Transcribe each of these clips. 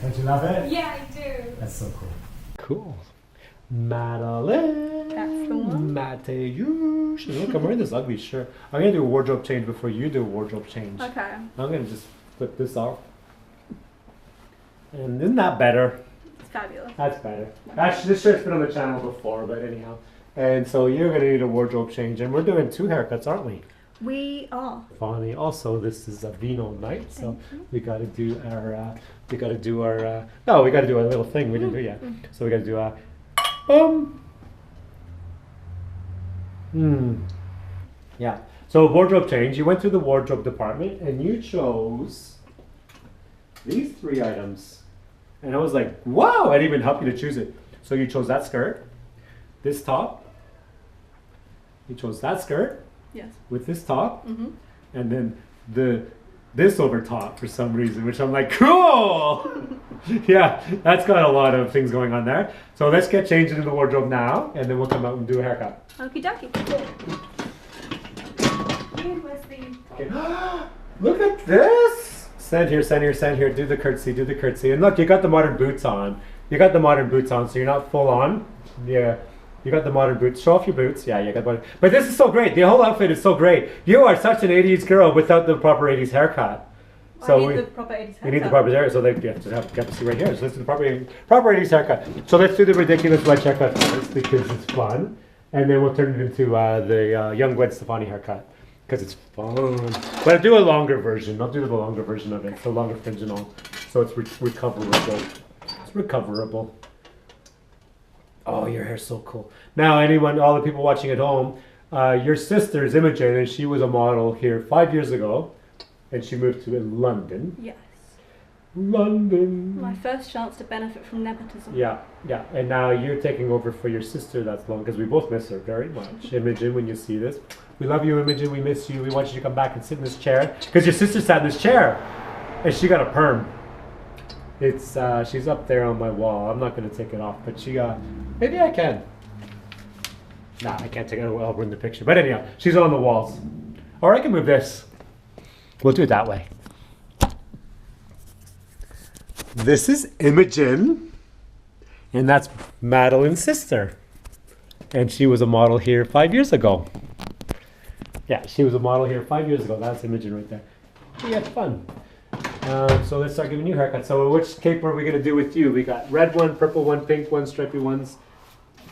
Don't you love it? Yeah, I do. That's so cool. Cool. Madeleine. That's the one. Mateusz. Look, I'm wearing this ugly shirt. I'm going to do a wardrobe change before you do a wardrobe change. Okay. I'm going to just flip this off. And isn't that better? It's fabulous. That's better. Actually, this shirt's been on the channel before, but anyhow. And so you're going to need a wardrobe change. And we're doing 2 haircuts, aren't we? We are. Funny. Also, this is a vino night, so we got to do our, we got to do a little thing. We didn't do it yet. So we got to do a, yeah. So wardrobe change. You went through the wardrobe department and you chose these 3 items. And I was like, wow, I didn't even help you to choose it. So you chose that skirt, this top. You chose that skirt. Yes. With this top, and then this over top for some reason, which I'm like, cool. Yeah, that's got a lot of things going on there. So let's get changed into the wardrobe now, and then we'll come out and do a haircut. Okie dokie. Okay. Look at this. Stand here, stand here, stand here. Do the curtsy, do the curtsy. And look, you got the modern boots on. You got the modern boots on, so you're not full on. Yeah. You got the modern boots. Show off your boots. Yeah, you got modern. But this is so great. The whole outfit is so great. You are such an 80s girl without the proper 80s haircut. So I need the proper 80s haircut. You need the proper haircut. So you have to see right here. So let's do the proper 80s haircut. So let's do the ridiculous wedge haircut first because it's fun. And then we'll turn it into the young Gwen Stefani haircut because it's fun. But I'll do a longer version. I'll do the longer version of it. So longer fringe and all. So it's recoverable. It's recoverable. Oh, your hair's so cool. Now, all the people watching at home, your sister is Imogen, and she was a model here 5 years ago, and she moved to London. Yes. London. My first chance to benefit from nepotism. Yeah, yeah. And now you're taking over for your sister that's long, because we both miss her very much. Imogen, when you see this. We love you, Imogen. We miss you. We want you to come back and sit in this chair, because your sister sat in this chair, and she got a perm. It's she's up there on my wall. I'm not going to take it off, but she got... Maybe I can. Nah, I can't take it. I'll ruin the picture. But anyhow, she's on the walls. Or I can move this. We'll do it that way. This is Imogen. And that's Madeleine's sister. And she was a model here 5 years ago. Yeah, she was a model here 5 years ago. That's Imogen right there. We had fun. So let's start giving you haircuts. So which cape are we going to do with you? We got red one, purple one, pink one, stripy ones.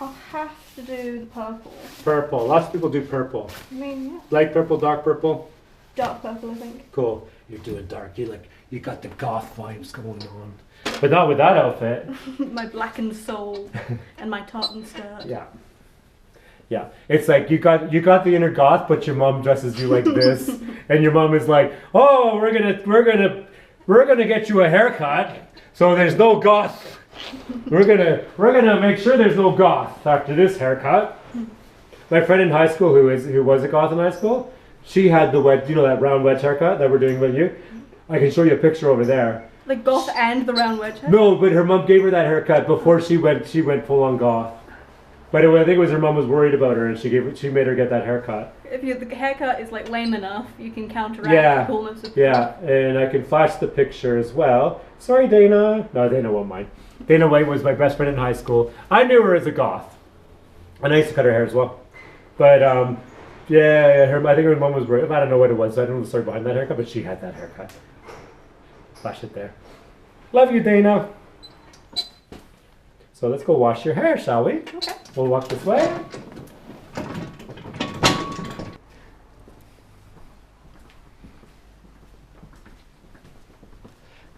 I'll have to do the purple. Purple. Lots of people do purple. I mean, yeah. Light purple, dark purple? Dark purple, I think. Cool. You're doing dark. You got the goth vibes going on. But not with that outfit. My blackened soul and my tartan skirt. Yeah. Yeah. It's like you got the inner goth, but your mom dresses you like this. And your mom is like, oh, we're gonna get you a haircut. So there's no goth. We're gonna make sure there's no goth after this haircut. My friend in high school who was a goth in high school, she had the wedge, that round wedge haircut that we're doing with you. I can show you a picture over there. The goth and the round wedge haircut? No, but her mom gave her that haircut before she went full on goth. But I think it was her mom was worried about her and she made her get that haircut. If the haircut is like lame enough, you can counteract the coolness of and I can flash the picture as well. Sorry, Dana. No, Dana won't mind. Dana White was my best friend in high school. I knew her as a goth. And I used to cut her hair as well. But I think her mom was worried. I don't know what it was. I don't know the story behind that haircut, but she had that haircut. Flash it there. Love you, Dana. So let's go wash your hair, shall we? Okay. We'll walk this way.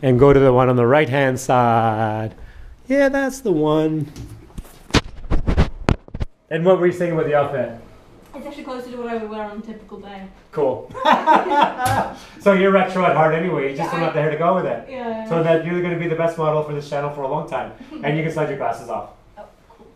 And go to the one on the right-hand side. Yeah, that's the one. And what were you saying about the outfit? It's actually closer to what I would wear on a typical day. Cool. So you're retro at heart anyway. You just don't have the hair to go with it. Yeah. So that you're going to be the best model for this channel for a long time. And you can slide your glasses off. Oh, cool.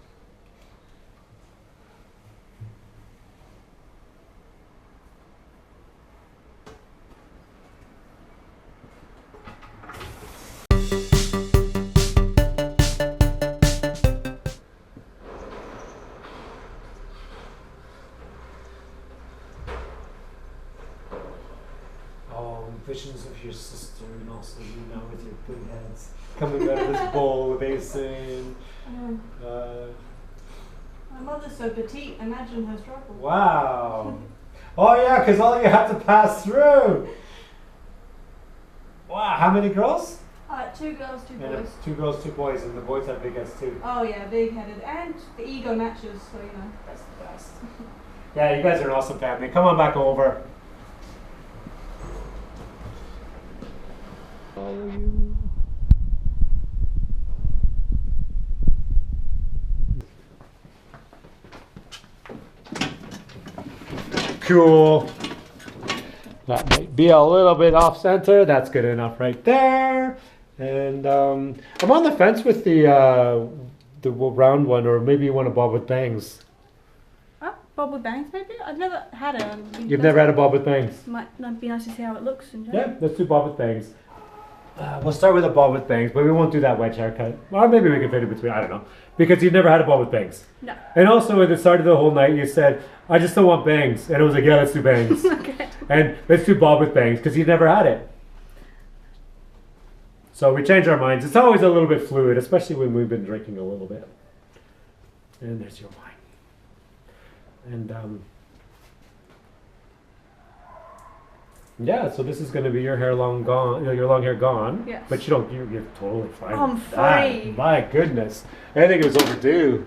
visions of your sister and also you now with your big heads coming out of this bowl basin. My mother's so petite, imagine her struggle. Wow. Oh yeah, because all you have to pass through. Wow, how many girls? 2 girls, 2 And boys. it's 2 girls, 2 boys, and the boys have big heads too. Oh yeah, big-headed, and the ego matches, so you know. That's the best. Yeah, you guys are an awesome family. Come on back over. Follow you. Cool. That might be a little bit off center. That's good enough right there. And I'm on the fence with the round one, or maybe you want a bob with bangs. Bob with bangs, maybe? I've never had it. You've never had a bob with bangs? Might be nice to see how it looks in general. Yeah, let's do bob with bangs. We'll start with a bob with bangs, but we won't do that wedge haircut. Or maybe we can fit it between, I don't know. Because you've never had a bob with bangs. No. And also at the start of the whole night, you said, I just don't want bangs. And it was like, yeah, let's do bangs. Okay. And let's do bob with bangs, because you've never had it. So we changed our minds. It's always a little bit fluid, especially when we've been drinking a little bit. And there's your wine. And yeah, so this is going to be your hair long gone, your long hair gone. Yes. But you don't. You're totally fine. I'm with that. free. My goodness, I think it was overdue.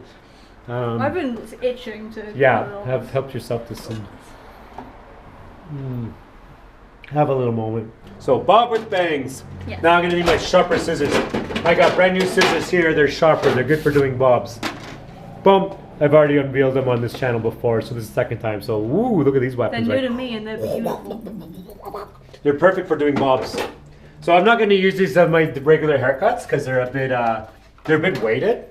I've been itching to. Yeah, have helped yourself to some. Have a little moment. So bob with bangs. Yes. Now I'm going to need my sharper scissors. I got brand new scissors here. They're sharper. They're good for doing bobs. Boom. I've already unveiled them on this channel before, so this is the second time. So, woo, look at these weapons. They're new to me and they're beautiful. They're perfect for doing bobs. So I'm not going to use these on my regular haircuts because they're a bit weighted,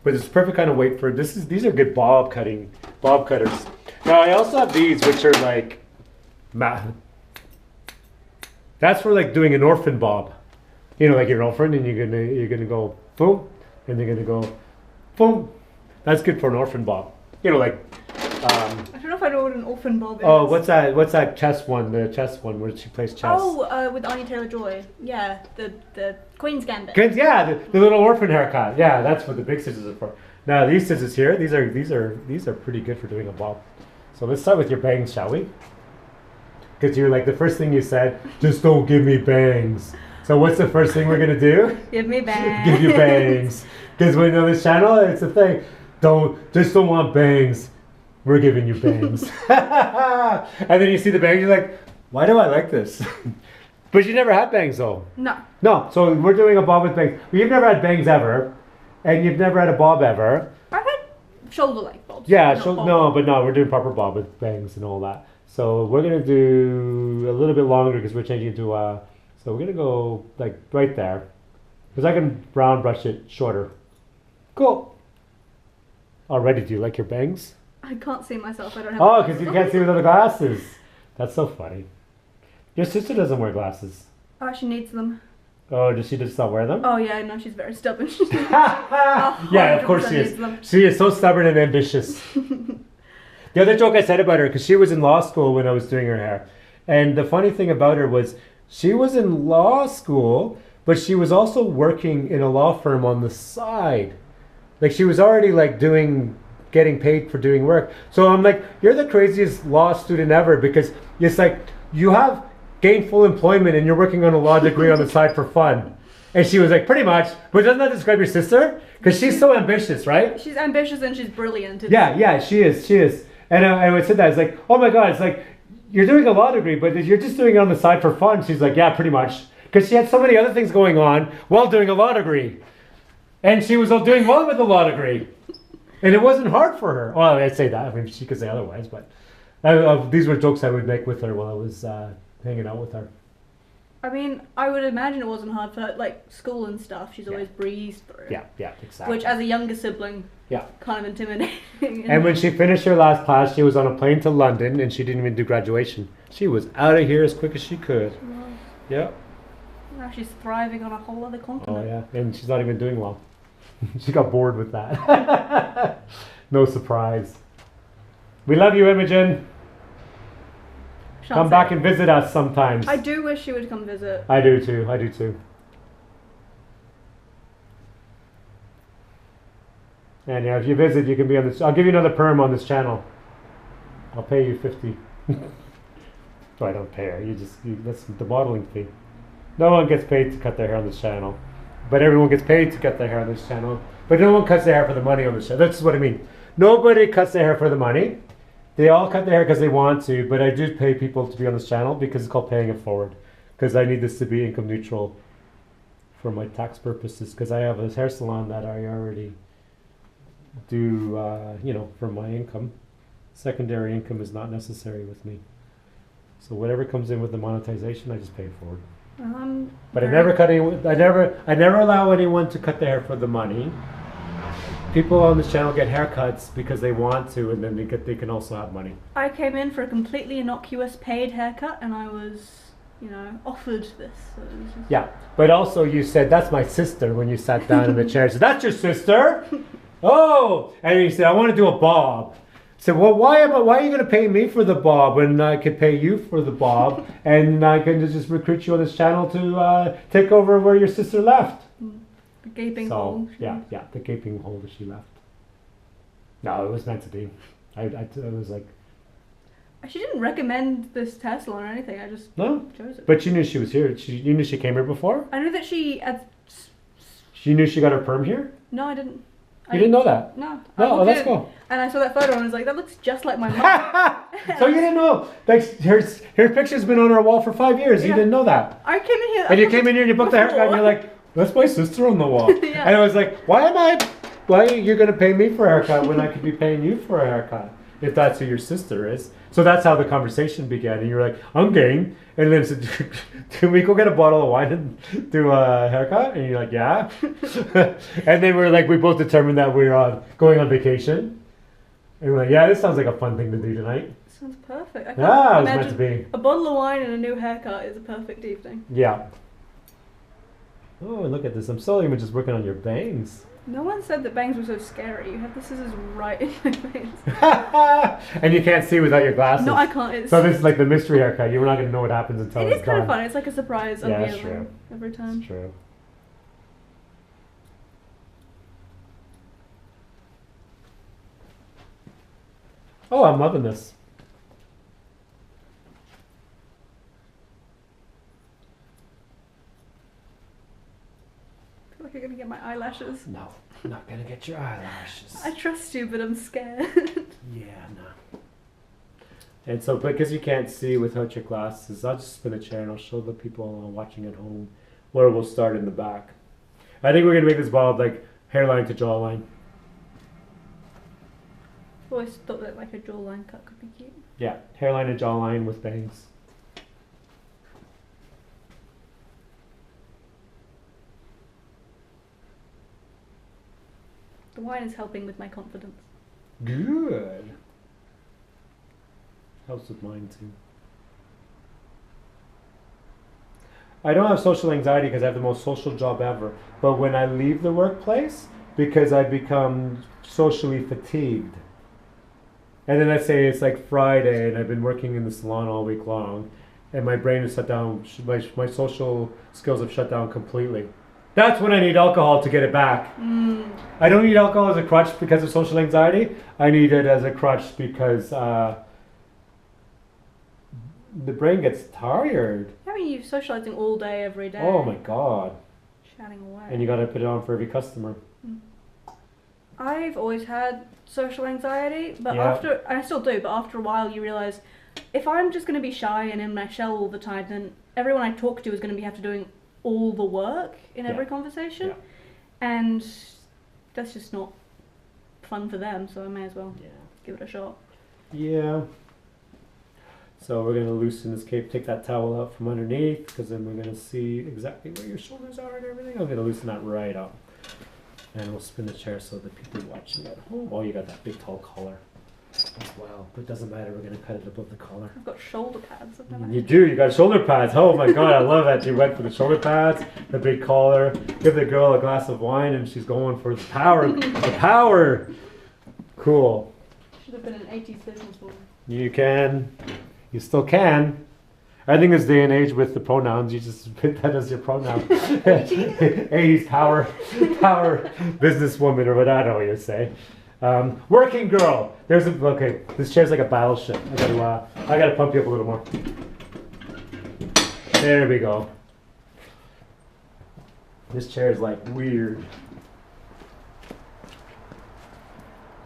but it's the perfect kind of weight for this. These are good bob cutters. Now I also have these, which are like, that's for like doing an orphan bob. You know, like you're an orphan and you're gonna go boom, and they're gonna go boom. That's good for an orphan bob. You know, like. I don't know if I know what an orphan bob is. Oh, what's that? What's that chess one? The chess one where she plays chess. Oh, with Anya Taylor-Joy. Yeah, the Queen's Gambit. Yeah, the little orphan haircut. Yeah, that's what the big scissors are for. Now these scissors here, these are pretty good for doing a bob. So let's start with your bangs, shall we? Because you're like the first thing you said, just don't give me bangs. So what's the first thing we're gonna do? Give me bangs. Give you bangs. Because when on this channel, it's a thing. Don't want bangs. We're giving you bangs. And then you see the bangs, you're like, why do I like this? But you never had bangs though. No. No, so we're doing a bob with bangs. Well, you've never had bangs ever, and you've never had a bob ever. I've had shoulder length bobs. Yeah, we're doing proper bob with bangs and all that. So we're gonna do a little bit longer because we're changing it to so we're gonna go like right there. Because I can brown brush it shorter. Cool. Already, do you like your bangs? I can't see myself. I don't have. Oh, because you can't see without the glasses. That's so funny. Your sister doesn't wear glasses. Oh, she needs them. Oh, does she just not wear them? Oh yeah, no, she's very stubborn. Yeah, of course she is. She is so stubborn and ambitious. The other joke I said about her, because she was in law school when I was doing her hair. And the funny thing about her was she was in law school, but she was also working in a law firm on the side. Like she was already like getting paid for doing work. So I'm like, you're the craziest law student ever, because it's like you have gainful employment and you're working on a law degree on the side for fun. And she was like, pretty much. But doesn't that describe your sister? Because she's so ambitious, right? She's ambitious and she's brilliant. Yeah, she is. And I would say that, it's like, oh my God, it's like, you're doing a law degree, but you're just doing it on the side for fun. She's like, yeah, pretty much. Because she had so many other things going on while doing a law degree. And she was doing well with the law degree. And it wasn't hard for her. Well, I'd say that. I mean, she could say otherwise, but these were jokes I would make with her while I was hanging out with her. I mean, I would imagine it wasn't hard for her, like school and stuff. She's always breezed through. Yeah, exactly. Which, as a younger sibling, kind of intimidating. And when she finished her last class, she was on a plane to London, and she didn't even do graduation. She was out of here as quick as she could. Wow. Yep. Now she's thriving on a whole other continent. Oh yeah, and she's not even doing well. She got bored with that. No surprise. We love you, Imogen. Come back and visit us sometimes. I do wish you would come visit. I do too. I do too. And yeah, if you visit, you can be on this. I'll give you another perm on this channel. I'll pay you 50. So I don't pay her. That's the modeling fee. No one gets paid to cut their hair on this channel, but everyone gets paid to cut their hair on this channel. But no one cuts their hair for the money on this channel. That's what I mean. Nobody cuts their hair for the money. They all cut their hair because they want to. But I do pay people to be on this channel because it's called paying it forward. Because I need this to be income neutral for my tax purposes. Because I have a hair salon that I already do, from my income. Secondary income is not necessary with me. So whatever comes in with the monetization, I just pay it forward. But I never allow anyone to cut their hair for the money. People on this channel get haircuts because they want to, and then they can also have money. I came in for a completely innocuous paid haircut, and I was, offered this. So it was just... Yeah, but also you said, that's my sister, when you sat down in the chair. So that's your sister? Oh! And you said, I want to do a bob. I said, well, why are you going to pay me for the bob when I could pay you for the bob, and I can just recruit you on this channel to take over where your sister left? The gaping hole. Yeah, the gaping hole that she left. No, it was meant to be. I was like... She didn't recommend this hair salon or anything, I just chose it. But you knew she was here. You knew she came here before? I knew that she had... She knew she got her perm here? No, I didn't. You didn't know that? No. Oh, that's cool. And I saw that photo and I was like, that looks just like my mom. So you didn't know? Like, her picture's been on our wall for 5 years. Yeah. You didn't know that? I came in here... And you came in here and you booked the haircut and you're like, that's my sister on the wall. Yeah. And I was like, why are you going to pay me for a haircut when I could be paying you for a haircut? If that's who your sister is. So that's how the conversation began. And you were like, I'm game. And then said, can we go get a bottle of wine and do a haircut? And you're like, yeah. And then we both determined that we're going on vacation. And we're like, yeah, this sounds like a fun thing to do tonight. Sounds perfect. I It was meant to be. A bottle of wine and a new haircut is a perfect evening. Yeah. Oh, and look at this. I'm still even just working on your bangs. No one said that bangs were so scary. You have the scissors right in my face. And you can't see without your glasses. No, I can't. So this is like the mystery haircut. You're not going to know what happens until it's done. It is kind of fun. It's like a surprise unveiling every time. It's true. Oh, I'm loving this. You're gonna get my eyelashes. No, I'm not gonna get your eyelashes. I trust you, but I'm scared. Yeah, no. And so, because you can't see without your glasses, I'll just spin a chair and I'll show the people watching at home where we'll start in the back. I think we're gonna make this bob like hairline to jawline. I've always thought that like a jawline cut could be cute. Yeah, hairline and jawline with bangs. The wine is helping with my confidence. Good. Helps with mine too. I don't have social anxiety because I have the most social job ever. But when I leave the workplace, because I become socially fatigued. And then let's say it's like Friday and I've been working in the salon all week long and my brain is shut down, my social skills have shut down completely. That's when I need alcohol to get it back. I don't need alcohol as a crutch because of social anxiety. I need it as a crutch because the brain gets tired. I mean, you're socializing all day, every day. Oh my God. Chatting away. And you got to put it on for every customer. I've always had social anxiety, but I still do, but after a while you realize if I'm just going to be shy and in my shell all the time, then everyone I talk to is going to have to doing all the work in every conversation, and that's just not fun for them, so I may as well give it a shot. Yeah. So we're going to loosen this cape, take that towel out from underneath, because then we're going to see exactly where your shoulders are and everything. I'm going to loosen that right up. And we'll spin the chair so the people watching at home, oh, you got that big tall collar as well. But it doesn't matter, we're going to cut it above the collar. I've got shoulder pads. You do, you got shoulder pads. Oh my God, I love that. You went for the shoulder pads, the big collar. Give the girl a glass of wine and she's going for the power. The power. Cool. Should have been an 80s businesswoman. You can You still can. I think this day and age with the pronouns, you just put that as your pronoun. 80s power businesswoman or what I don't know what you say. Working girl. Okay. This chair's like a battleship. I gotta pump you up a little more. There we go. This chair is like weird.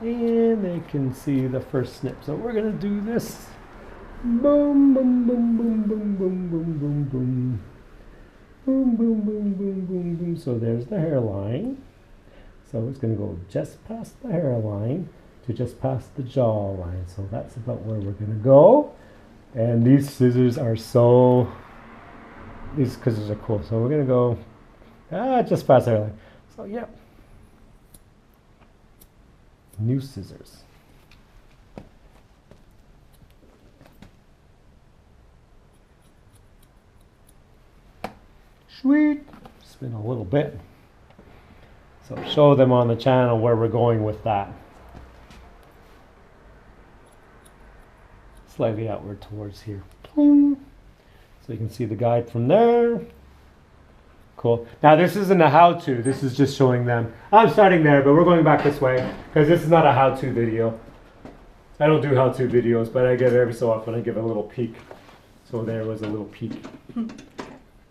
And they can see the first snip. So we're gonna do this. Boom, boom, boom, boom, boom, boom, boom, boom, boom. Boom, boom, boom, boom, boom, boom. So there's the hairline. So it's going to go just past the hairline to just past the jawline. So that's about where we're going to go. And these scissors are these scissors are cool. So we're going to go just past the hairline. So yeah. New scissors. Sweet. Spin a little bit. So show them on the channel where we're going with that. Slightly outward towards here. So you can see the guide from there. Cool. Now this isn't a how-to. This is just showing them. I'm starting there, but we're going back this way because this is not a how-to video. I don't do how-to videos, but I give every so often I give a little peek. So there was a little peek.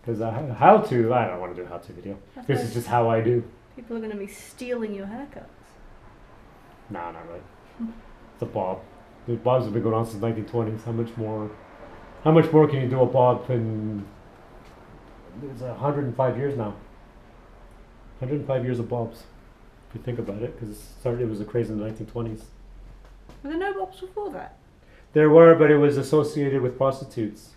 Because how-to, I don't want to do a how-to video. This is just how I do. People are going to be stealing your haircuts. Nah, not really. It's a bob. The bobs have been going on since 1920s. How much more can you do a bob in? It's 105 years now. 105 years of bobs. If you think about it, because it was a craze in the 1920s. Were there no bobs before that? There were, but it was associated with prostitutes.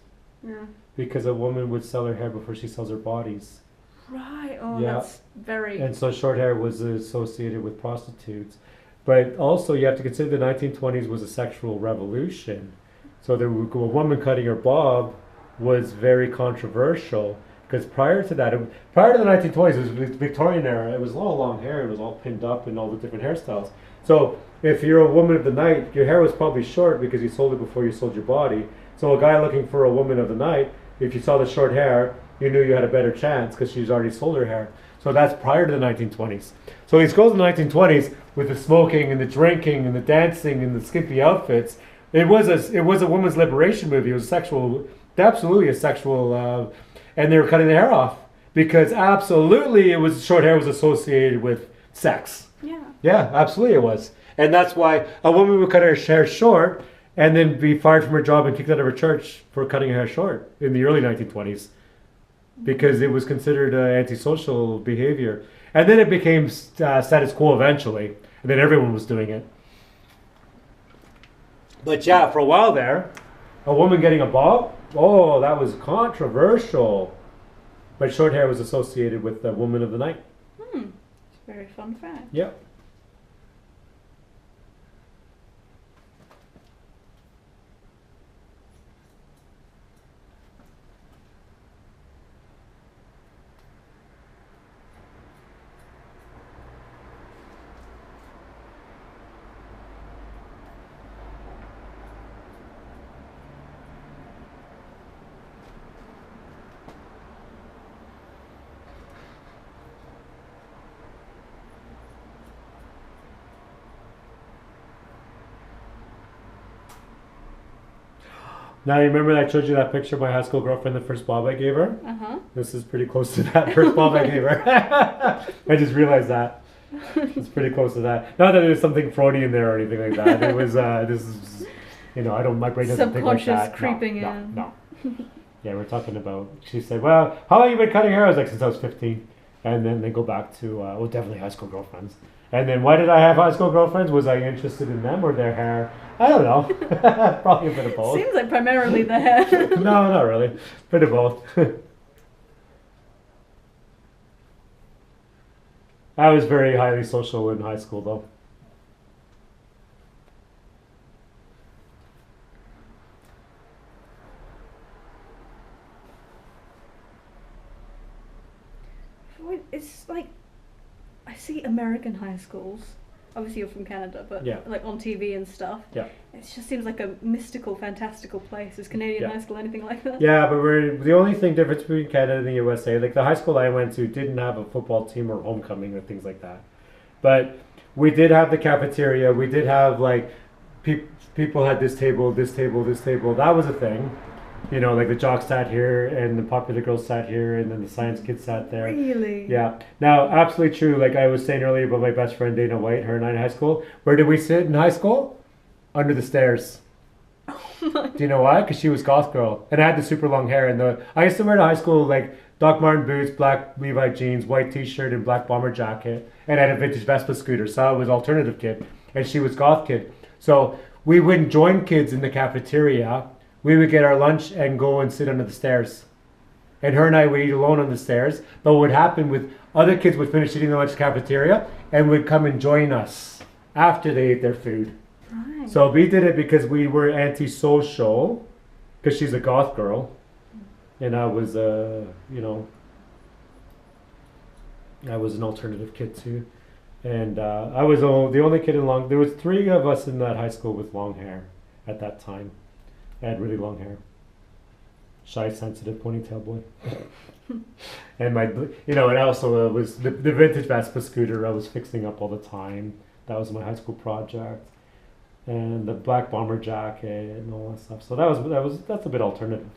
Yeah. Because a woman would sell her hair before she sells her bodies. Right. Oh, Yeah. that's very. And so short hair was associated with prostitutes. But also you have to consider the 1920s was a sexual revolution. So a woman cutting her bob was very controversial. Because prior to that, prior to the 1920s, it was the Victorian era. It was all long hair. It was all pinned up and all the different hairstyles. So if you're a woman of the night, your hair was probably short because you sold it before you sold your body. So a guy looking for a woman of the night, if you saw the short hair, you knew you had a better chance because she's already sold her hair. So that's prior to the 1920s. So these girls in the 1920s with the smoking and the drinking and the dancing and the skimpy outfits, it was a woman's liberation movie. It was absolutely a sexual, and they were cutting their hair off because absolutely short hair was associated with sex. Yeah. Yeah, absolutely it was. And that's why a woman would cut her hair short and then be fired from her job and kicked out of her church for cutting her hair short in the early 1920s. Because it was considered antisocial behavior. And then it became status quo eventually. And then everyone was doing it. But yeah, for a while there, a woman getting a bob, that was controversial. But short hair was associated with the woman of the night. It's a very fun fact. Yep. Now, you remember I showed you that picture of my high school girlfriend, the first bob I gave her? Uh-huh. This is pretty close to that first bob I gave her. I just realized that. It's pretty close to that. Not that there's something Freudian there or anything like that. It was, this is, my brain doesn't think like that. Subconscious creeping in. No. Yeah, we're talking about, she said, well, how long have you been cutting hair? I was like, since I was 15. And then they go back to, definitely high school girlfriends. And then why did I have high school girlfriends? Was I interested in them or their hair? I don't know. Probably a bit of both. Seems like primarily the hair. No, not really. Bit of both. I was very highly social in high school, though. It's like, I see American high schools, obviously you're from Canada, but Yeah. like on TV and stuff. Yeah. It just seems like a mystical, fantastical place. Is Canadian high school anything like that? Yeah, but we're the only thing difference between Canada and the USA. Like the high school I went to didn't have a football team or homecoming or things like that, but we did have the cafeteria. We did have like people had this table, this table, this table. That was a thing. You know, like the jocks sat here and the popular girls sat here and then the science kids sat there. Really? Yeah. Now, absolutely true. Like I was saying earlier about my best friend Dana White, her and I in high school. Where did we sit in high school? Under the stairs. Do you know why? Because she was goth girl, and I had the super long hair. And I used to wear to high school like Doc Marten boots, black Levi jeans, white T-shirt, and black bomber jacket, and I had a vintage Vespa scooter. So I was alternative kid, and she was goth kid. So we wouldn't join kids in the cafeteria. We would get our lunch and go and sit under the stairs. And her and I would eat alone on the stairs. But what would happen with other kids would finish eating the lunch cafeteria and would come and join us after they ate their food. Right. So we did it because we were antisocial, because she's a goth girl, and I was, I was an alternative kid too, and I was the only kid in long. There was 3 of us in that high school with long hair at that time. I had really long hair. Shy, sensitive ponytail boy. And and I also was the vintage Vespa scooter I was fixing up all the time. That was my high school project. And the black bomber jacket and all that stuff. So that's a bit alternative.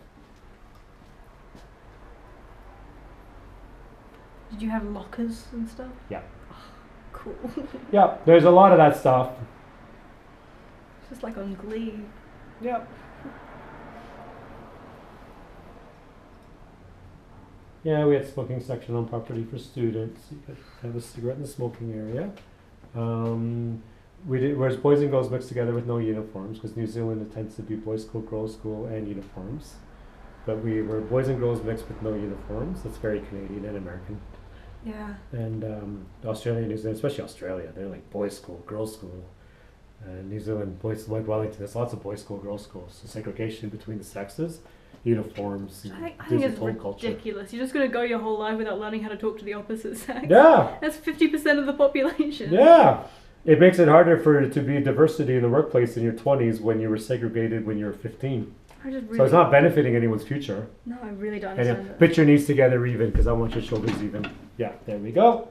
Did you have lockers and stuff? Yeah. Oh, cool. Yeah, there's a lot of that stuff. It's just like on Glee. Yep. Yeah, we had smoking section on property for students. You could have a cigarette in the smoking area. Whereas boys and girls mixed together with no uniforms, because New Zealand it tends to be boys' school, girls' school, and uniforms. But we were boys and girls mixed with no uniforms. That's very Canadian and American. Yeah. And Australia, New Zealand, especially Australia, they're like boys' school, girls' school. New Zealand, boys like Wellington, there's lots of boys' school, girls' schools. So segregation between the sexes, uniforms. I think it's ridiculous. You're just going to go your whole life without learning how to talk to the opposite sex. Yeah. That's 50% of the population. Yeah. It makes it harder to be diversity in the workplace in your 20s when you were segregated when you were 15. So it's not benefiting anyone's future. No, I really don't understand it. Put your knees together even, because I want your shoulders even. Yeah, there we go.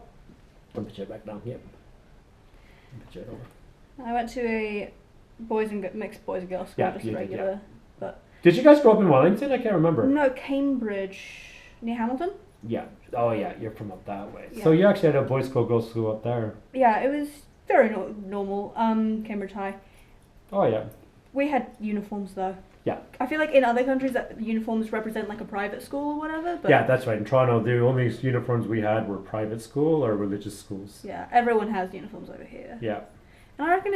Put your back down. Yep. Put your over. I went to a mixed boys and girls school, just regular. Yeah. But did you guys grow up in Wellington? I can't remember. No, Cambridge, near Hamilton. Yeah. Oh yeah, you're from up that way. Yeah. So you actually had a boys' school, girls' school up there. Yeah, it was very normal. Cambridge High. Oh yeah. We had uniforms though. Yeah. I feel like in other countries that uniforms represent like a private school or whatever. But yeah, that's right. In Toronto, the only uniforms we had were private school or religious schools. Yeah, everyone has uniforms over here. Yeah. And I reckon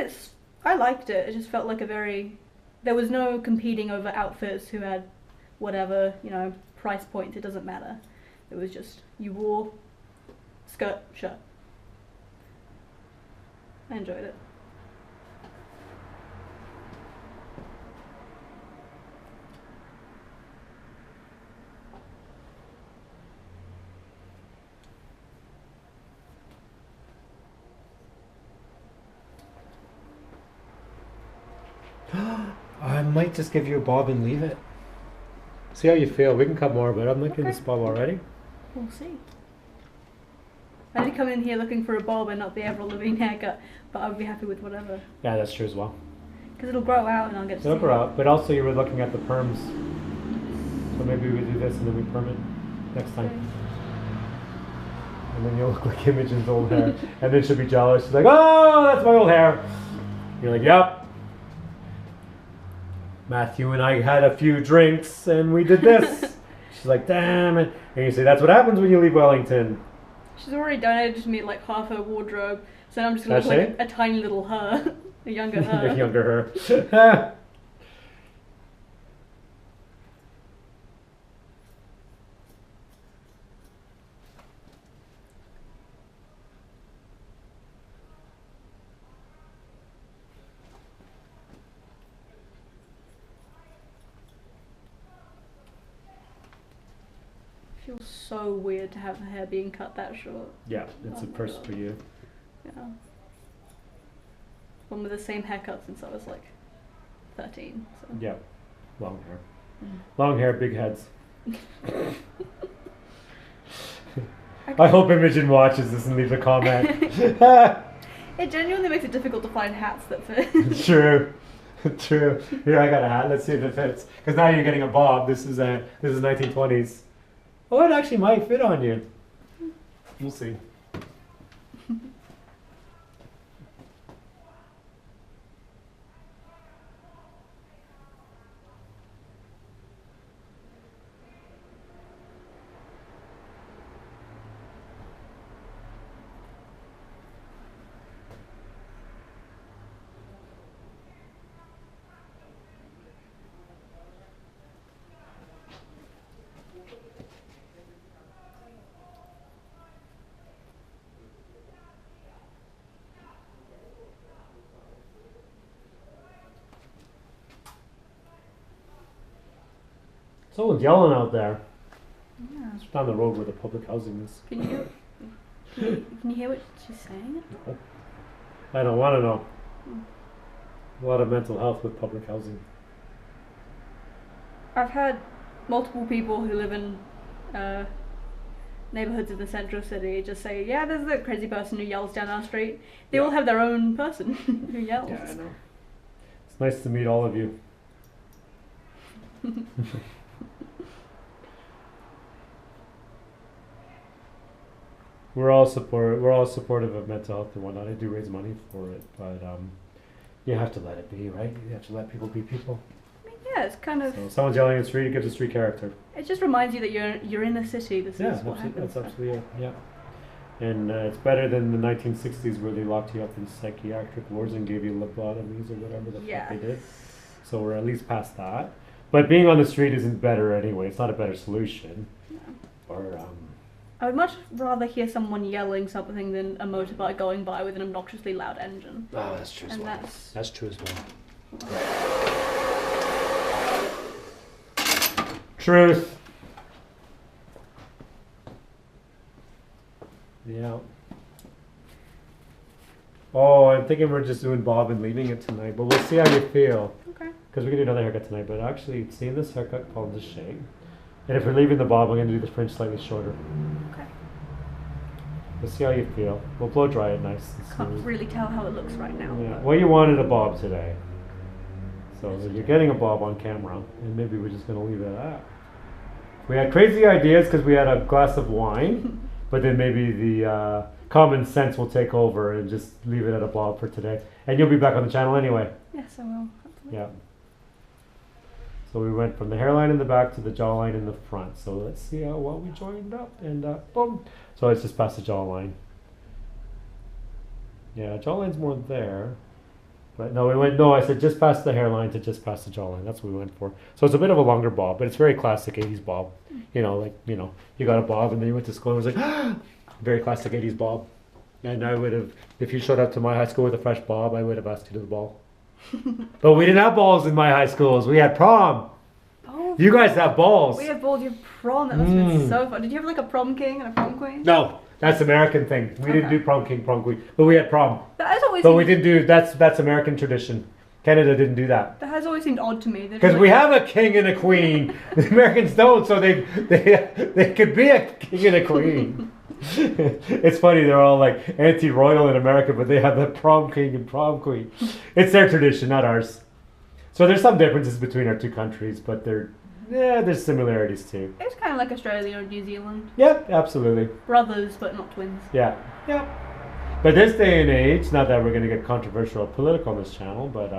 I liked it. It just felt like there was no competing over outfits who had whatever, price point. It doesn't matter. It was just, you wore skirt, shirt. I enjoyed it. I might just give you a bob and leave it. See how you feel. We can cut more, but I'm liking this bob already. We'll see. I did come in here looking for a bob and not the Avril Lavigne haircut, but I would be happy with whatever. Yeah, that's true as well. Because it'll grow out and I'll get to It'll grow out, but also you were looking at the perms. So maybe we do this and then we perm it next time. Okay. And then you'll look like Imogen's old hair. And then she'll be jealous. She's like, oh, that's my old hair. You're like, yep. Matthew and I had a few drinks and we did this. She's like, damn it. And you say, that's what happens when you leave Wellington. She's already donated to me like half her wardrobe, so now I'm just going to look like a tiny little her. A younger her. A younger her. Feels so weird to have the hair being cut that short. Yeah, it's a first for you. Yeah. one with the same haircut since I was like 13. So. Yeah, long hair. Mm. Long hair, big heads. I hope Imogen watches this and leaves a comment. It genuinely makes it difficult to find hats that fit. True. True. Here, I got a hat. Let's see if it fits. Because now you're getting a bob. This is 1920s. Oh, it actually might fit on you. We'll see. Someone's yelling out there. Yeah. It's down the road where the public housing is. Can you hear what she's saying? I don't want to know. A lot of mental health with public housing. I've had multiple people who live in neighborhoods in the central city just say, yeah, there's the crazy person who yells down our street. They all have their own person who yells. Yeah, I know. It's nice to meet all of you. We're all supportive of mental health and whatnot. I do raise money for it, but you have to let it be, right? You have to let people be people. I mean, yeah, it's kind of. So someone's yelling in the street, it gives a street character. It just reminds you that you're in a city. This is what happens. That's absolutely it. Yeah, and it's better than the 1960s where they locked you up in psychiatric wards and gave you lobotomies or whatever the fuck they did. So we're at least past that. But being on the street isn't better anyway. It's not a better solution. No. Or I would much rather hear someone yelling something than a motorbike going by with an obnoxiously loud engine. oh, that's true as And well. that's- That's true as well. Truth. Yeah. Oh, I'm thinking we're just doing bob and leaving it tonight, but we'll see how you feel. Okay. Because we can do another haircut tonight, but actually, seeing this haircut called the shade. And if we're leaving the bob, I'm going to do the fringe slightly shorter. Okay. We'll see how you feel. We'll blow dry it nice and Can't smooth. really tell how it looks right now. Yeah. but- Well, you wanted a bob today. So you're getting a bob on camera, and maybe we're just going to leave it at that. We had crazy ideas because we had a glass of wine, but then maybe the common sense will take over and just leave it at a bob for today. And you'll be back on the channel anyway. Yes, I will. Hopefully. Yeah. So we went from the hairline in the back to the jawline in the front. So let's see how well we joined up, and boom. So it's just past the jawline. Yeah, jawline's more there. But no, I said just past the hairline to just past the jawline. That's what we went for. So it's a bit of a longer bob, but it's very classic 80s bob. You know, you got a bob and then you went to school and it was like, very classic 80s bob. And I would have, if you showed up to my high school with a fresh bob, I would have asked you to the ball. But we didn't have balls in my high schools. We had prom. Oh, You guys have balls. we have balled your prom. That must have been so fun. Did you have like a prom king and a prom queen? No, that's American thing. We didn't Okay. do prom king, prom queen, but we had prom. That has always But seemed, we didn't do that's American tradition. Canada didn't do that. that has always seemed odd to me. Because we have a king and a queen. The Americans don't, so they could be a king and a queen. It's funny, they're all like anti-royal in America, but they have the prom king and prom queen. It's their tradition, not ours. So there's some differences between our two countries, but there's similarities too. It's kind of like Australia or New Zealand. Yep, absolutely. Brothers, but not twins. Yeah. But this day and age, not that we're going to get controversial or political on this channel, but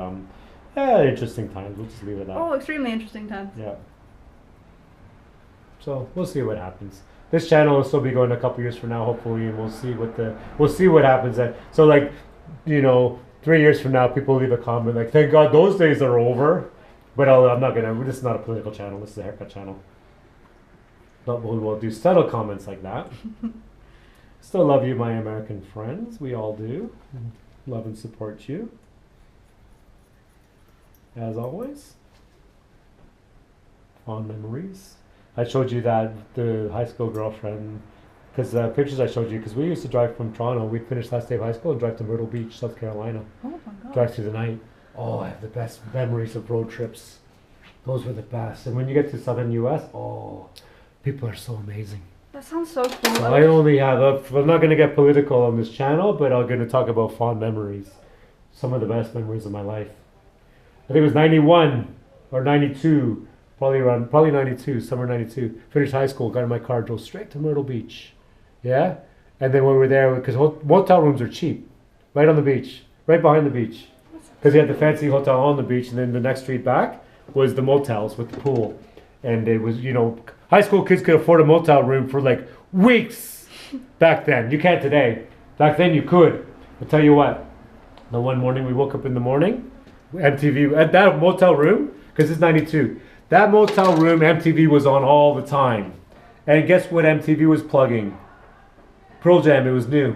interesting times. We'll just leave it at that. Oh, extremely interesting times. Yeah. So we'll see what happens. This channel will still be going a couple years from now, hopefully, and we'll see what happens. So 3 years from now, people leave a comment like, "Thank God those days are over." But I'm not gonna. This is not a political channel. This is a haircut channel. But we will do subtle comments like that. Still love you, my American friends. We all do. Love and support you. As always. Fond memories. I showed you that the high school girlfriend Because pictures I showed you, because we used to drive from Toronto. We'd finish last day of high school and drive to Myrtle Beach, South Carolina. Oh my god. Drive through the night. Oh, I have the best memories of road trips. Those were the best. And when you get to southern U.S., oh, people are so amazing. That sounds so cool. So I only have, I'm not going to get political on this channel, but I'm going to talk about fond memories. Some of the best memories of my life. I think it was 91 or 92, probably 92, summer 92. Finished high school, got in my car, drove straight to Myrtle Beach. Yeah? And then when we were there, because motel rooms are cheap, right on the beach, right behind the beach. Because we had the fancy hotel on the beach, and then the next street back was the motels with the pool. And it was, you know, high school kids could afford a motel room for like weeks back then. You can't today. Back then you could. I'll tell you what, the one morning we woke up in the morning, MTV, at that motel room, because it's 92, that motel room, MTV was on all the time. And guess what MTV was plugging? Pearl Jam, it was new.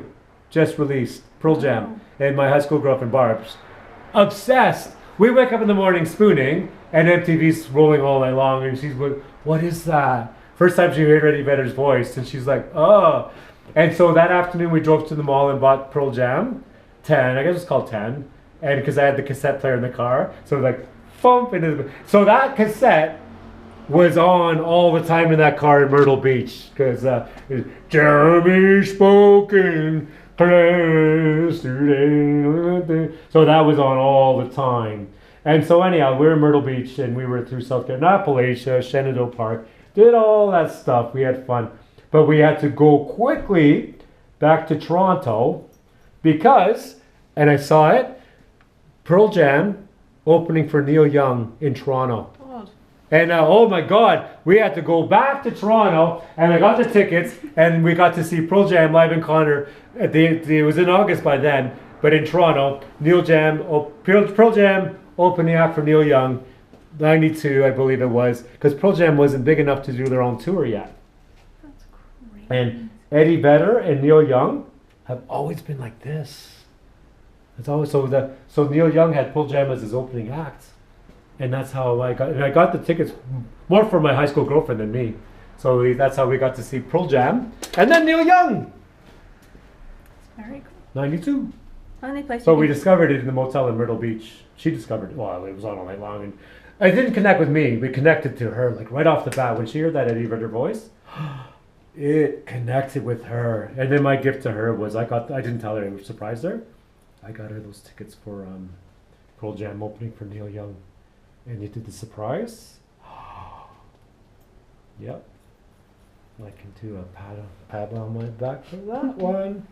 Just released. Pearl Jam. And my high school girlfriend, Barb's, obsessed. We wake up in the morning spooning, and MTV's rolling all night long, and she's like, what is that? First time she heard Eddie Vedder's voice, and she's like, oh. And so that afternoon we drove to the mall and bought Pearl Jam, 10, I guess it's called 10, and because I had the cassette player in the car, so like, thump into the, so that cassette was on all the time in that car in Myrtle Beach, because Jeremy spoken yesterday. So that was on all the time. And so anyhow, we were in Myrtle Beach, and we were through South Carolina, Appalachia, Shenandoah Park, did all that stuff. We had fun. But we had to go quickly back to Toronto because, and I saw it, Pearl Jam opening for Neil Young in Toronto. And oh my God, we had to go back to Toronto, and I got the tickets, and we got to see Pearl Jam live in concert. It was in August by then, but in Toronto, Pearl Jam opening act for Neil Young, 92, I believe it was, because Pearl Jam wasn't big enough to do their own tour yet. That's crazy. And Eddie Vedder and Neil Young have always been like this. It's always so Neil Young had Pearl Jam as his opening act. And that's how I got the tickets more for my high school girlfriend than me. So that's how we got to see Pearl Jam. And then Neil Young. Very cool. 92. Only place So we discovered it in the motel in Myrtle Beach. She discovered it. Well, it was on all night long. And it didn't connect with me. We connected to her like right off the bat. When she heard that Eddie Vedder voice, it connected with her. And then my gift to her was I didn't tell her, I surprised her. I got her those tickets for Pearl Jam opening for Neil Young. And you did the surprise? Yep. I can do a pat on my back for that one.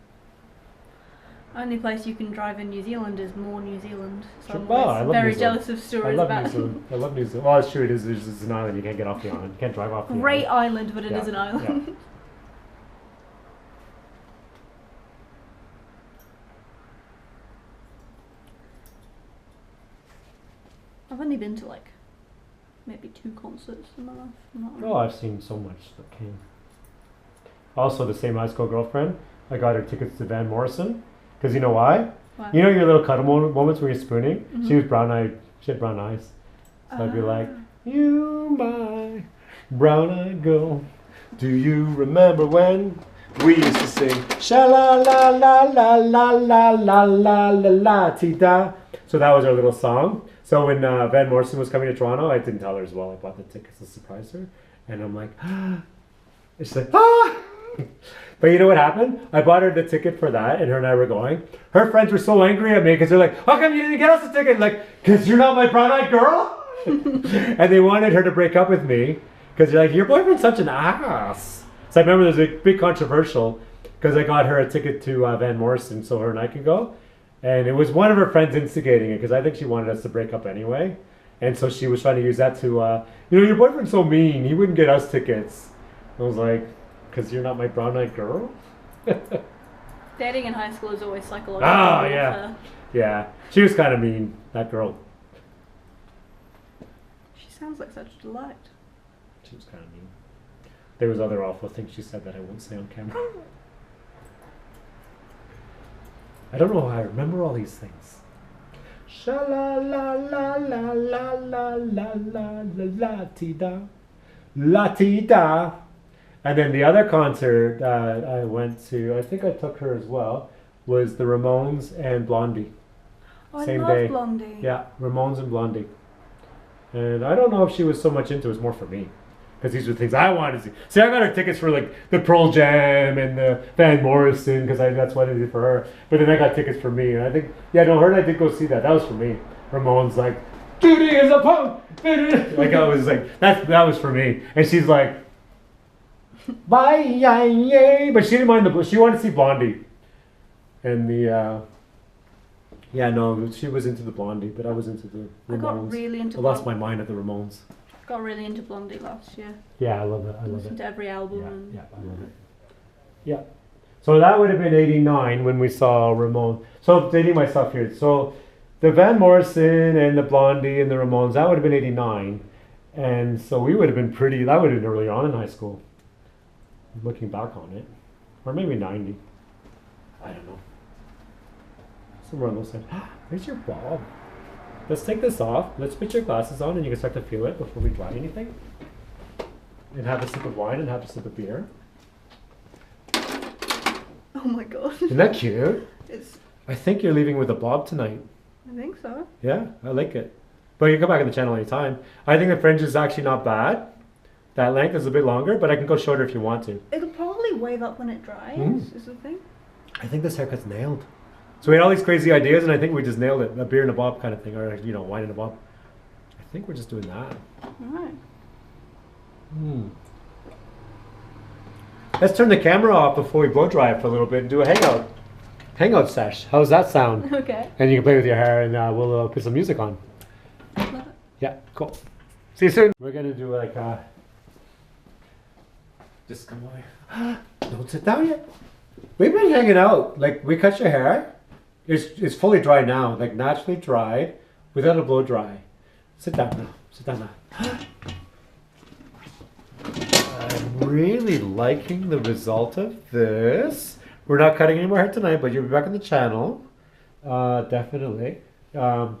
Only place you can drive in New Zealand is more New Zealand. So I'm Well, I always love very New Zealand. jealous of stories I love about New Zealand. I love New Zealand. Well, it's true. It's an island. You can't get off the island. You can't drive off the Great island. island, but it is an Yeah, island. yeah. I've only been to like maybe 2 concerts in my life. Oh, I've seen so much that came. Also, the same high school girlfriend, I got her tickets to Van Morrison. Because you know why? Wow. You know your little cuddle moments where you're spooning? Mm-hmm. She was brown-eyed. She had brown eyes. So I'd be like, you my brown-eyed girl, do you remember when we used to sing sha-la-la-la-la-la-la-la-la-la-ti-da? So that was our little song. So when Van Morrison was coming to Toronto, I didn't tell her as well. I bought the tickets to surprise her. And I'm like, ah. And she's like, ah. But you know what happened? I bought her the ticket for that, and her and I were going. Her friends were so angry at me because they're like, how come you didn't get us a ticket? Like, because you're not my brown-eyed girl? And they wanted her to break up with me because they're like, your boyfriend's such an ass. So I remember there's a big controversial because I got her a ticket to Van Morrison so her and I could go. And it was one of her friends instigating it because I think she wanted us to break up anyway. And so she was trying to use that to, your boyfriend's so mean. He wouldn't get us tickets. I was like, because you're not my brown-eyed girl? Dating in high school is always psychological. Oh, yeah. Yeah. She was kind of mean, that girl. She sounds like such a delight. She was kind of mean. There was other awful things she said that I won't say on camera. I don't know how I remember all these things. Sha-la-la-la-la-la-la-la-la-la-la-ti-da. La-ti-da. And then the other concert I went to, I think I took her as well, was the Ramones and Blondie. Oh, Same I love day. Blondie. Yeah, Ramones and Blondie. And I don't know if she was so much into it, it was more for me. Because these were things I wanted to see. See, I got her tickets for like the Pearl Jam and the Van Morrison, because that's what I did for her. But then I got tickets for me. And I think, yeah, no, her and I did go see that. That was for me. Ramone's like, duty is a punk. Like, I was like, that was for me. And she's like, bye, yay. But she didn't mind she wanted to see Blondie. And the, yeah, no, she was into the Blondie, but I was into the Ramones. I got really into I lost my mind at the Ramones. Got really into Blondie last year. Yeah, I love it. I love Listened it. to every album. Yeah, And yeah, I love it. Yeah. So that would have been 89 when we saw Ramon. So dating myself here. So the Van Morrison and the Blondie and the Ramones, that would have been 89. And so we would have been that would have been early on in high school. Looking back on it. Or maybe 90. I don't know. Somewhere on those lines. There's your bob. Let's take this off. Let's put your glasses on and you can start to feel it before we try anything. And have a sip of wine and have a sip of beer. oh my god. Isn't that cute? It's. I think you're leaving with a bob tonight. I think so. Yeah, I like it. But you can come back on the channel anytime. I think the fringe is actually not bad. That length is a bit longer, but I can go shorter if you want to. It'll probably wave up when it dries. Is the thing. I think this haircut's nailed. So we had all these crazy ideas, and I think we just nailed it. A beer and a bob kind of thing, or wine and a bob. I think we're just doing that. All right. Let's turn the camera off before we blow dry it for a little bit and do a hangout sesh. How's that sound? Okay. And you can play with your hair, and we'll put some music on. Love it. Yeah, cool. See you soon. We're gonna do like just come over. Don't sit down yet. We've been hanging out. Like, we cut your hair. It's fully dry now, like naturally dried, without a blow dry. Sit down now. Sit down now. I'm really liking the result of this. We're not cutting any more hair tonight, but you'll be back on the channel. Definitely. Do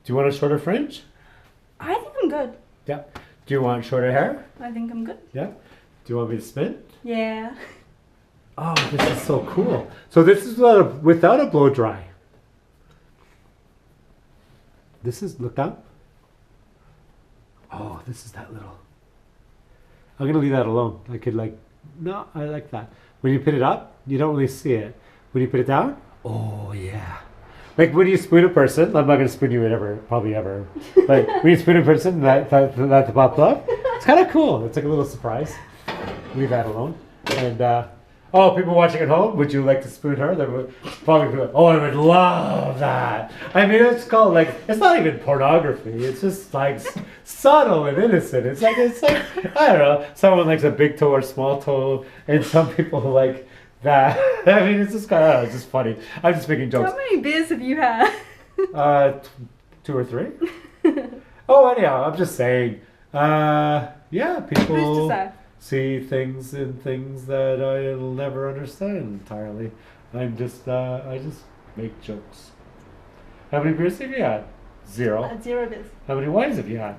you want a shorter fringe? I think I'm good. Yeah. Do you want shorter hair? I think I'm good. Yeah. Do you want me to spin? Yeah. Oh, this is so cool. So this is without a blow dry. This is, look down. Oh, this is that little. I'm going to leave that alone. I could no, I like that. When you put it up, you don't really see it. When you put it down, oh yeah. Like when you spoon a person, I'm not going to spoon you probably ever. But when you spoon a person, that pops up, it's kind of cool. It's like a little surprise. Leave that alone. And, oh, people watching at home, would you like to spoon her? They would probably be like, oh, I would love that. I mean, it's called it's not even pornography. It's just like subtle and innocent. It's like, I don't know. Someone likes a big toe or small toe, and some people like that. I mean, it's just kind of, it's just funny. I'm just making jokes. How many beers have you had? 2 or 3. Oh, anyhow, I'm just saying. Yeah, people. Who's to say? See things in things that I'll never understand entirely. I just make jokes. How many beers have you had? 0. 0 beers. How many wines have you had?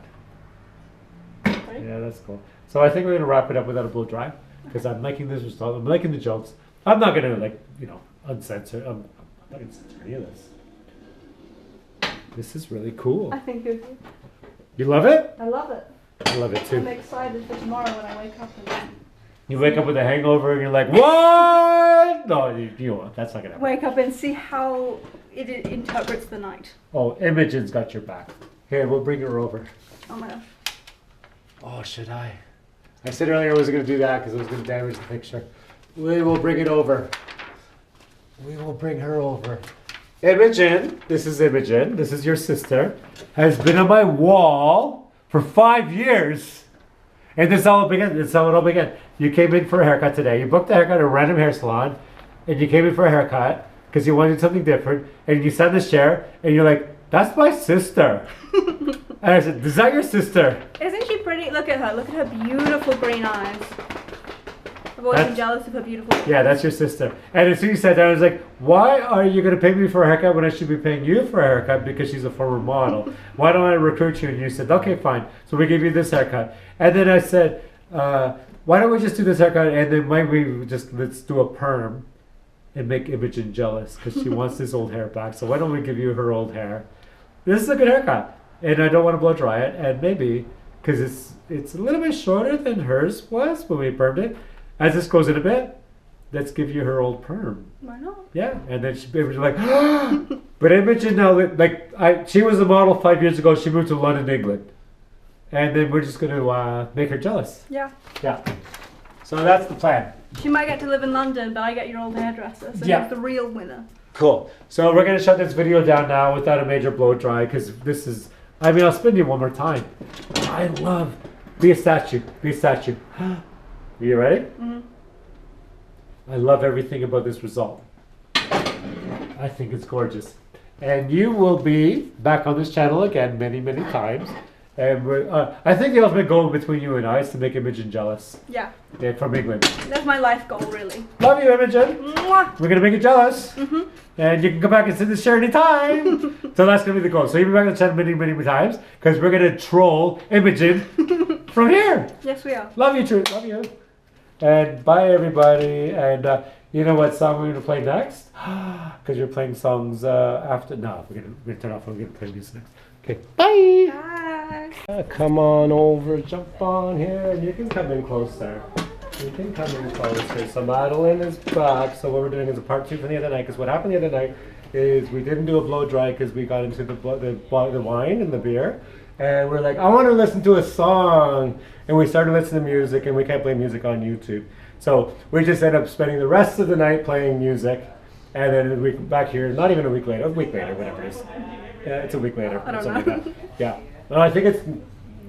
3. Yeah, that's cool. So I think we're gonna wrap it up without a blow dry because I'm liking this result. I'm liking the jokes. I'm not gonna uncensor. I'm not gonna censor any of this. This is really cool. I think you're good. You love it? I love it. I love it too. I'm excited for tomorrow when I wake up and You wake up with a hangover and you're like, what? No, you won't. That's not gonna happen. wake up and see how it interprets the night. Oh, Imogen's got your back. Here, we'll bring her over. Oh my gosh. Oh, should I? I said earlier I wasn't going to do that because it was going to damage the picture. We will bring it over. We will bring her over. Imogen, this is Imogen. This is your sister. Has been on my wall for 5 years. And this is how it began. This is how it all began. You came in for a haircut today. You booked a haircut at a random hair salon. And you came in for a haircut because you wanted something different. And you sat in this chair and you're like, that's my sister. And I said, is that your sister? Isn't she pretty? Look at her. Look at her beautiful green eyes. I've always been jealous of her beautiful eyes. Yeah, that's your sister. And as soon as you sat down, I was like, why are you going to pay me for a haircut when I should be paying you for a haircut because she's a former model? Why don't I recruit you? And you said, okay, fine. So we gave you this haircut. And then I said, why don't we just do this haircut and then let's do a perm and make Imogen jealous because she wants this old hair back. So why don't we give you her old hair? This is a good haircut, and I don't want to blow dry it. And maybe because it's a little bit shorter than hers was when we permed it. As this grows in a bit, let's give you her old perm. Why not? Yeah, and then she'd be like, but Imogen now, she was a model 5 years ago. She moved to London, England, and then we're just gonna make her jealous. Yeah. Yeah. So that's the plan. She might get to live in London, but I get your old hairdresser, so Yeah. he's the real winner. Cool. So we're gonna shut this video down now without a major blow dry because this is. I mean, I'll spin you one more time. I love. Be a statue. Be a statue. Are you ready? Mm-hmm. I love everything about this result. I think it's gorgeous. And you will be back on this channel again many, many times. And I think the ultimate goal between you and I is to make Imogen jealous. Yeah. Yeah, from England. That's my life goal, really. Love you, Imogen. Mwah! We're going to make you jealous. Mm-hmm. And you can come back and sit this share anytime. So that's going to be the goal. So you'll be back on the channel many, many times because we're going to troll Imogen from here. Yes, we are. Love you, True. Love you. And bye, everybody. And you know what song we're going to play next? Because you're playing songs after. No, we're going to turn off and we're going to play music next. Okay. Bye. Bye. Come on over, jump on here, and you can come in closer. You can come in closer. So Madeleine is back. So what we're doing is a part 2 from the other night. Because what happened the other night is we didn't do a blow dry because we got into the wine and the beer. And we're like, I want to listen to a song. And we started listening to music, and we can't play music on YouTube. So we just ended up spending the rest of the night playing music. And then a week back here, not even a week later, whatever it is. Yeah, it's a week later. I don't something know. like that. Yeah. No, I think it's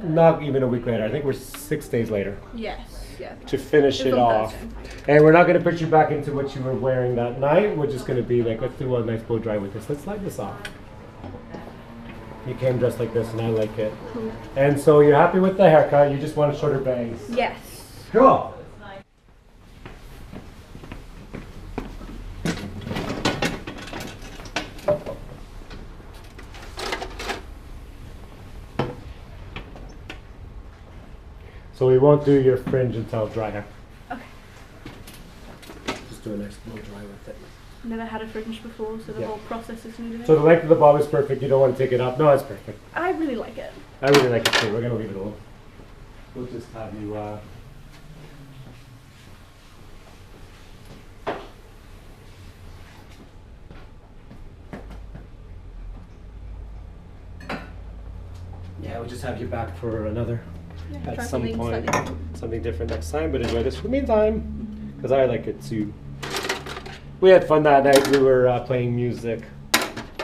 not even a week later. I think we're 6 days later. Yes. Yeah. To finish It's it on off. Thursday. And we're not going to put you back into what you were wearing that night. We're just going to be like, let's do a nice blow dry with this. Let's light this off. You came dressed like this, and I like it. Cool. And so you're happy with the haircut. You just want shorter bangs. Yes. Cool. So we won't do your fringe until dry hair. Okay. Just do a nice blow dry with it. Never had a fringe before, so the Yeah. whole process is new to me. So the length of the bob is perfect. You don't want to take it up. No, it's perfect. I really like it. I really like it too. We're gonna leave it alone. We'll just have you. Yeah, we'll just have you back for another. Yeah, At try some something point, slightly different. something different next time. But enjoy this for the meantime, because I like it too. We had fun that night. We were playing music.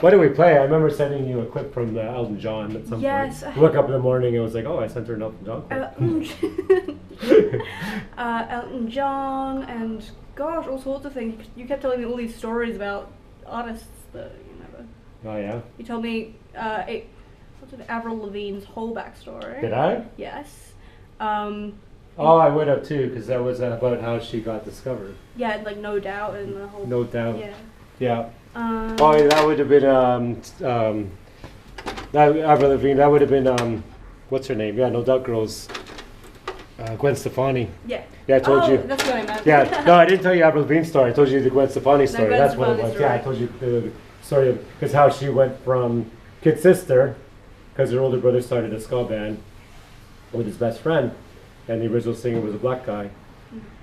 What did we play? I remember sending you a clip from Elton John at some Yes. point. You woke up in the morning and it was like, oh, I sent her an Elton John clip. Elton John and gosh, all sorts of things. You kept telling me all these stories about artists that you never. Oh yeah. You told me what's it, Avril Lavigne's whole backstory. Did I? Yes. Oh, I would have too, because that was about how she got discovered. Yeah, like No Doubt and the whole. No doubt. Yeah. Yeah. Um, Oh, yeah, that would have been that Avril Lavigne. That would have been what's her name? Yeah, No Doubt Girls. Gwen Stefani. Yeah. Yeah, I told you. That's what I meant. Yeah, no, I didn't tell you Avril Lavigne's story. I told you the Gwen Stefani story. Gwen That's what it Stefani was. Yeah, I told you the story of because how she went from kid sister, because her older brother started a ska band with his best friend, and the original singer was a black guy,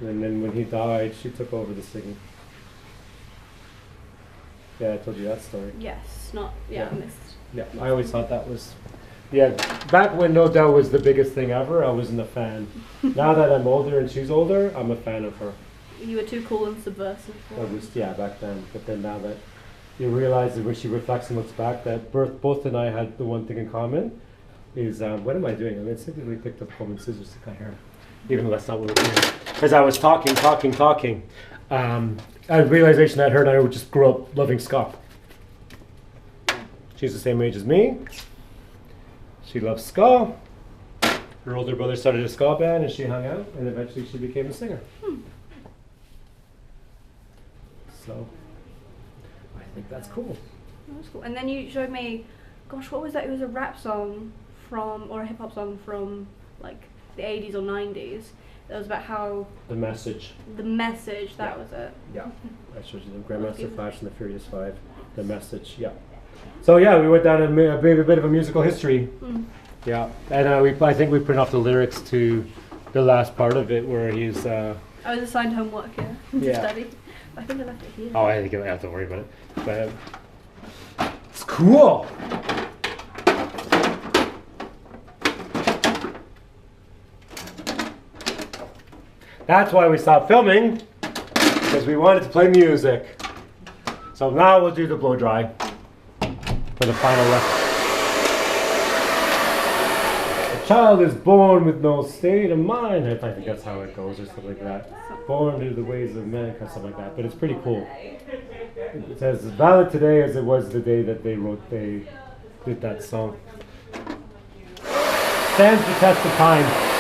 and then when he died, she took over the singing. Yeah, I told you that story. Yes, not yeah. Yeah. I missed. Yeah, I always thought that was. Yeah, back when No Doubt was the biggest thing ever, I wasn't a fan. Now that I'm older and she's older, I'm a fan of her. You were too cool and subversive. I was, yeah, back then. But then now that you realize that when she reflects and looks back, that both and I had the one thing in common is, what am I doing? I basically picked up comb and scissors to cut hair, even though that's not what we're doing. Because I was talking. I had a realization that her and I just grew up loving ska. She's the same age as me. She loves ska. Her older brother started a ska band and she hung out, and eventually she became a singer. So, I think that's cool. That's cool. And then you showed me, gosh, what was that? It was a rap song from, or a hip hop song from like the 80s or 90s. That was about how The Message. the message. That was it. Yeah. I showed you the Grandmaster Flash and the Furious Five. The Message. Yeah. So yeah, we went down a bit of a musical history. Yeah, and I think we printed off the lyrics to the last part of it where he's. I was assigned homework here to study. I think I left it here. Oh, I think I have to worry about it. But it's cool. That's why we stopped filming, because we wanted to play music. So now we'll do the blow dry for the final lesson. A child is born with no state of mind. I think that's how it goes, or something like that. Born to the ways of men, or something like that. But it's pretty cool. It says, as valid today as it was the day that they did that song. Stands the test of time.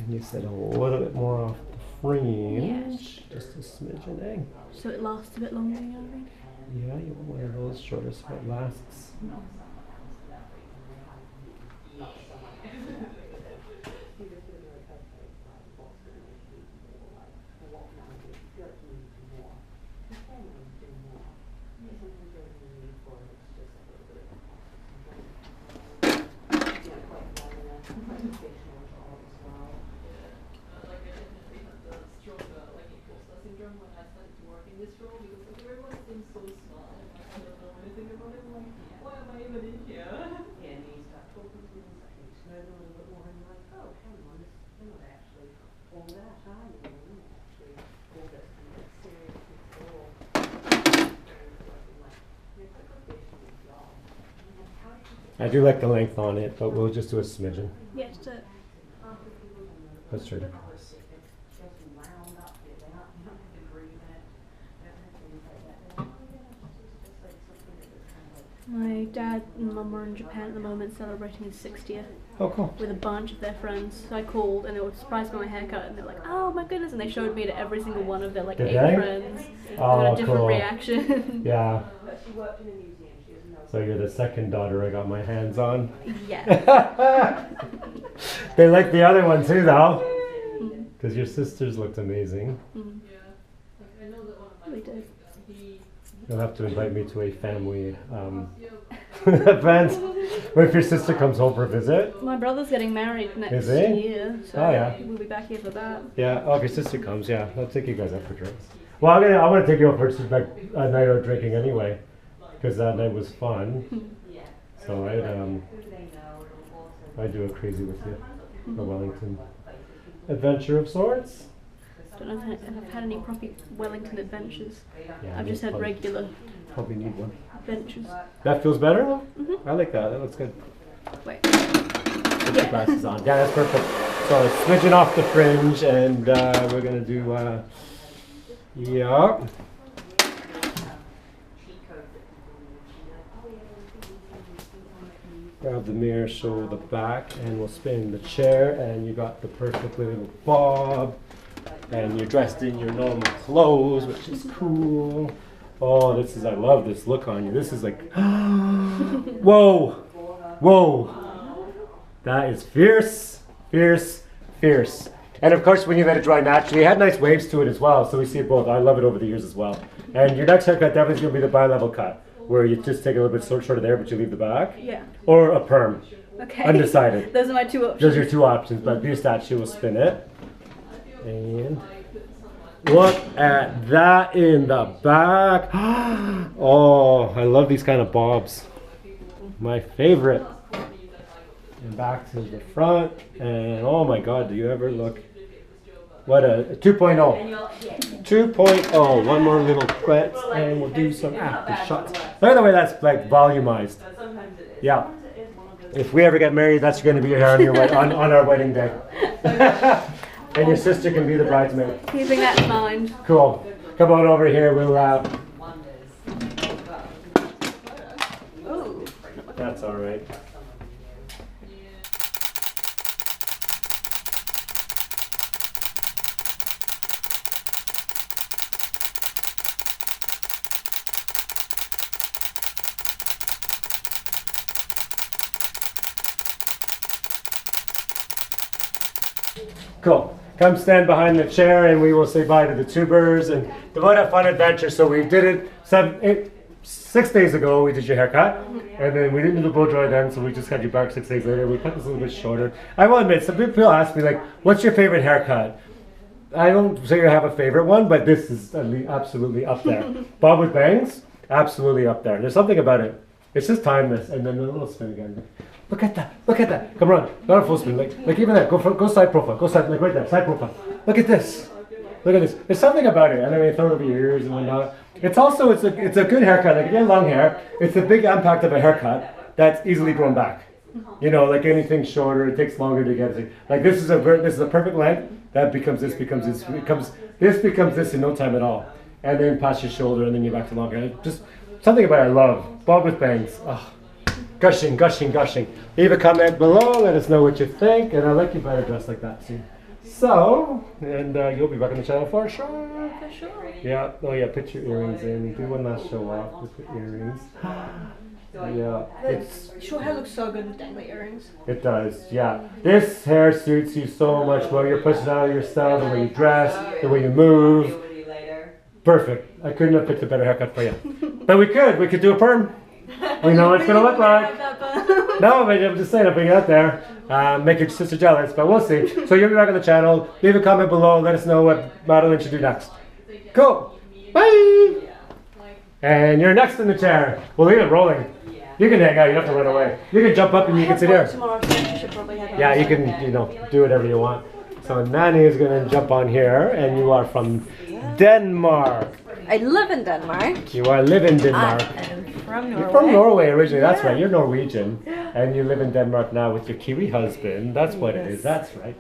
You said a little bit more off the fringe, just a smidgen, eh? So it lasts a bit longer, you know what I mean? Yeah, you want one of those shorter so it lasts. I do like the length on it, but we'll just do a smidgen. Yeah, just it. That's true. My dad and mum are in Japan at the moment celebrating his 60th. Oh, cool. With a bunch of their friends. So I called and they were surprised by my haircut and they're like, oh my goodness, and they showed me to every single one of their like Did 8 they? friends. Oh, Got a different cool. reaction. Yeah. So you're the second daughter I got my hands on. Yeah. They like the other one too, though. Because your sisters looked amazing. We did. You'll have to invite me to a family event if your sister comes home for a visit. My brother's getting married next Is he? year, so Oh, yeah. we'll be back here for that. Yeah. Oh, if your sister comes, yeah, I'll take you guys out for drinks. Well, I want to take you out for like a night out drinking anyway, because that night was fun. So I'd do a crazy with you, a Wellington adventure of sorts. Don't know if I've had any proper Wellington adventures. Yeah, I've just had regular Probably need one. adventures. That feels better? Mm-hmm. I like that. That looks good. Wait. Put your glasses on. Yeah, that's perfect. So smidgen off the fringe, and we're gonna do. Yeah. Grab the mirror, show the back, and we'll spin the chair, and you got the perfect little bob. And you're dressed in your normal clothes, which is cool. Oh, I love this look on you. This is like, whoa, whoa. That is fierce, fierce, fierce. And of course, when you let it dry naturally, it had nice waves to it as well. So we see it both. I love it over the years as well. And your next haircut definitely is going to be the bi-level cut, where you just take a little bit shorter there, but you leave the back. Yeah. Or a perm. Okay. Undecided. Those are my two options. Those are your two options, but be a statue, will spin it. And look at that in the back. Oh, I love these kind of bobs. My favorite. And back to the front. And oh my God, do you ever look? What a 2.0. 2.0. One more little quet and we'll do some after shots. Look at the way that's like volumized. Yeah. If we ever get married, that's going to be your hair on, on our wedding day. And your sister can be the bridesmaid. Keeping that in mind. Cool. Come on over here. We'll. Ooh. That's all right. Cool. Come stand behind the chair and we will say bye to the tubers and devote a fun adventure. So we did it 6 days ago. We did your haircut, and then we didn't do the blow dry then, so we just had you back 6 days later. We cut this a little bit shorter. I will admit, some people ask me like, "What's your favorite haircut?" I don't say I have a favorite one, but this is absolutely up there. Bob with bangs, absolutely up there. There's something about it. It's just timeless. And then a little spin again. Look at that. Look at that. Come on. Not a full spin. Like even that. Go side profile. Go side. Like right there. Side profile. Look at this. Look at this. There's something about it. And I mean, throw it over your ears and whatnot. It's also it's a good haircut. Like if you have long hair, it's a big impact of a haircut that's easily grown back. You know, like anything shorter, it takes longer to get it. Like this is a perfect length. That becomes this becomes this in no time at all. And then past your shoulder, and then you're back to long hair. Just something about it I love. Bob with bangs. Oh. Gushing, gushing, gushing. Leave a comment below, let us know what you think, and I like you better dressed like that too. So, and you'll be back on the channel for sure. For sure. Yeah, oh yeah, put your earrings in. Do one last show off with the earrings. Yeah, Short hair looks so good with dangly earrings. it does, yeah. This hair suits you so much well. Your personality, your style, the way you dress, the way you move. Perfect. I couldn't have picked a better haircut for you. But we could do a perm. We know what it's going to look like. No, but I'm just saying, I'm putting it out there. Make your sister jealous, but we'll see. So you'll be back on the channel. Leave a comment below. Let us know what Madeleine should do next. Cool. Bye. And you're next in the chair. We'll leave it rolling. You can hang out. You don't have to run away. You can jump up and you can sit here. Tomorrow, so you should probably head Yeah, you can, do whatever you want. So Nanny is going to jump on here, and you are from Denmark. I live in Denmark. You live in Denmark. I'm from Norway. You're from Norway originally, that's right. You're Norwegian. And you live in Denmark now with your Kiwi husband. That's what it is, that's right.